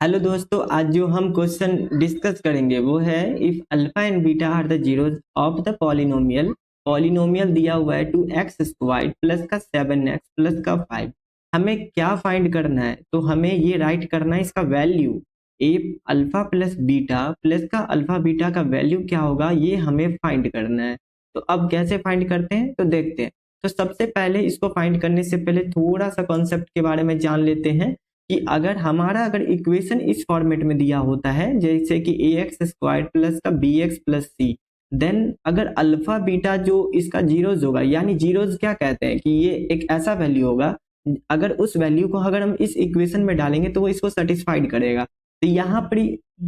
Hello दोस्तों, आज जो हम क्वेश्चन डिस्कस करेंगे वो है if alpha and beta are the zeros of the polynomial. Polynomial दिया हुआ है 2x² प्लस का 7x प्लस का 5। हमें क्या फाइंड करना है? तो हमें ये राइट करना है इसका वैल्यू। इफ अल्फा प्लस का अल्फा बीटा का वैल्यू क्या होगा ये हमें फाइंड करना है। तो अब कैसे फाइंड करते हैं तो देखते हैं। तो सबसे पहले इसको फाइंड करने से पहले थोड़ा सा कॉन्सेप्ट के बारे में जान लेते हैं कि अगर इक्वेशन इस फॉर्मेट में दिया होता है जैसे कि ax² प्लस का bx प्लस सी, देन अगर अल्फा बीटा जो इसका जीरोज होगा, यानी जीरोज क्या कहते हैं कि ये एक ऐसा वैल्यू होगा, अगर उस वैल्यू को अगर हम इस इक्वेशन में डालेंगे तो वो इसको सेटिस्फाइड करेगा। तो यहाँ पर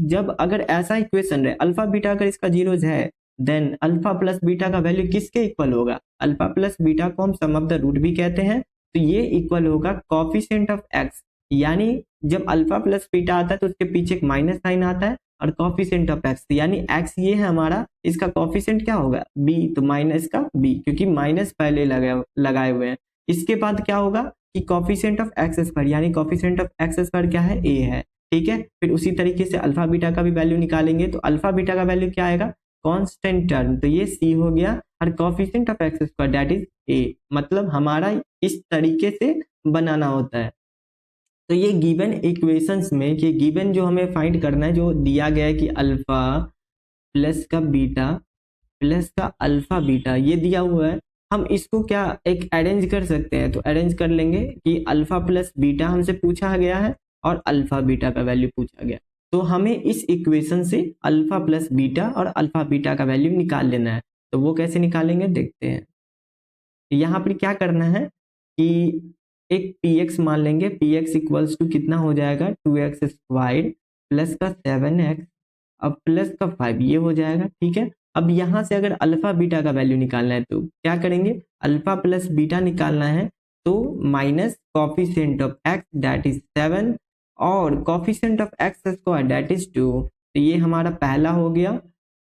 जब अगर ऐसा इक्वेशन रहे अल्फा बीटा अगर इसका जीरोज है, देन अल्फा प्लस बीटा का वैल्यू किसके इक्वल होगा? अल्फा प्लस बीटा को हम सम ऑफ द रूट भी कहते हैं। तो ये इक्वल होगा कोफिशिएंट ऑफ एक्स, यानी जब अल्फा प्लस बीटा आता है तो उसके पीछे एक माइनस साइन आता है, और कोफिशिएंट ऑफ एक्स यानी एक्स ये है हमारा, इसका कोफिशिएंट क्या होगा? बी, तो माइनस का बी क्योंकि माइनस पहले लगाए हुए हैं। इसके बाद क्या होगा कि कोफिशिएंट ऑफ एक्स स्क्वायर, यानी कोफिशिएंट ऑफ एक्स स्क्वायर क्या है? ए है। ठीक है, फिर उसी तरीके से अल्फा बीटा का भी वैल्यू निकालेंगे तो अल्फा बीटा का वैल्यू क्या आएगा? कांस्टेंट टर्म, तो ये सी हो गया, और coefficient of x square that is a. मतलब हमारा इस तरीके से बनाना होता है। तो ये गिवन इक्वेशंस में कि गिवन जो हमें फाइंड करना है, जो दिया गया है कि अल्फा प्लस का बीटा प्लस का अल्फा बीटा ये दिया हुआ है, हम इसको क्या एक अरेंज कर सकते हैं। तो अरेंज कर लेंगे कि अल्फा प्लस बीटा हमसे पूछा गया है और अल्फा बीटा का वैल्यू पूछा गया, तो हमें इस इक्वेशन से अल्फा प्लस बीटा और अल्फा बीटा का वैल्यू निकाल लेना है। तो वो कैसे निकालेंगे देखते हैं। यहाँ पर क्या करना है कि एक px मान लेंगे, px इक्वल्स टू कितना हो जाएगा? 2x² प्लस का 7x अब प्लस का 5 ये हो जाएगा। ठीक है, अब यहाँ से अगर अल्फा बीटा का वैल्यू निकालना है तो क्या करेंगे? अल्फा प्लस बीटा निकालना है तो minus coefficient of x that is 7 और coefficient of x square that is 2। तो ये हमारा पहला हो गया।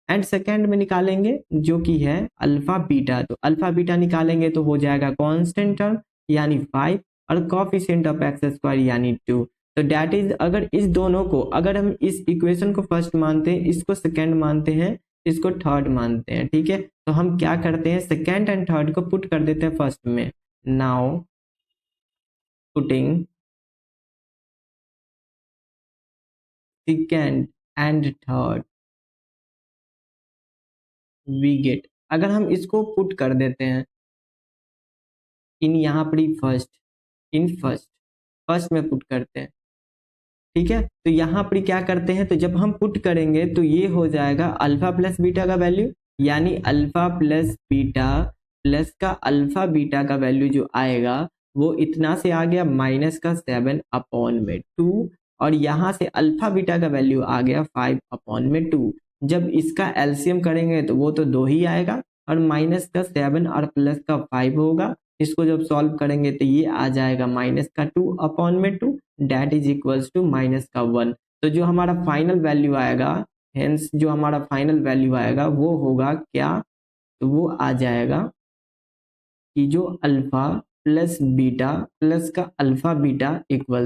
एंड सेकेंड में निकालेंगे जो कि है अल्फा बीटा, तो अल्फा बीटा निकालेंगे तो हो जाएगा कांस्टेंट टर्म यानी 5 और कोफिशिएंट ऑफ एक्स स्क्वायर यानी 2। तो दैट इज, अगर इस दोनों को, अगर हम इस इक्वेशन को फर्स्ट मानते हैं, इसको सेकंड मानते हैं, इसको थर्ड मानते हैं। ठीक है, तो हम क्या करते हैं, सेकंड एंड थर्ड को पुट कर देते हैं फर्स्ट में। Now putting second and third we get, अगर हम इसको पुट कर देते हैं इन यहाँ पर फर्स्ट, इन फर्स्ट में पुट करते हैं। ठीक है, तो यहाँ पर क्या करते हैं, तो जब हम पुट करेंगे तो ये हो जाएगा अल्फा प्लस बीटा का वैल्यू, यानी अल्फा प्लस बीटा प्लस का अल्फा बीटा का वैल्यू जो आएगा वो इतना से आ गया माइनस का 7 अपॉन में 2, और यहाँ से अल्फा बीटा का वैल्यू आ गया 5 अपॉन में 2। जब इसका एलसीएम करेंगे तो वो तो 2 ही आएगा, और माइनस का 7 और प्लस का 5 होगा। इसको जब सॉल्व करेंगे तो ये आ जाएगा माइनस का 2 अपॉन में 2 that is equals to minus का 1। तो जो हमारा फाइनल वैल्यू आएगा, हेंस जो हमारा फाइनल वैल्यू आएगा वो होगा क्या? तो वो आ जाएगा कि जो अल्फा प्लस बीटा प्लस का अल्फा बीटा इक्वल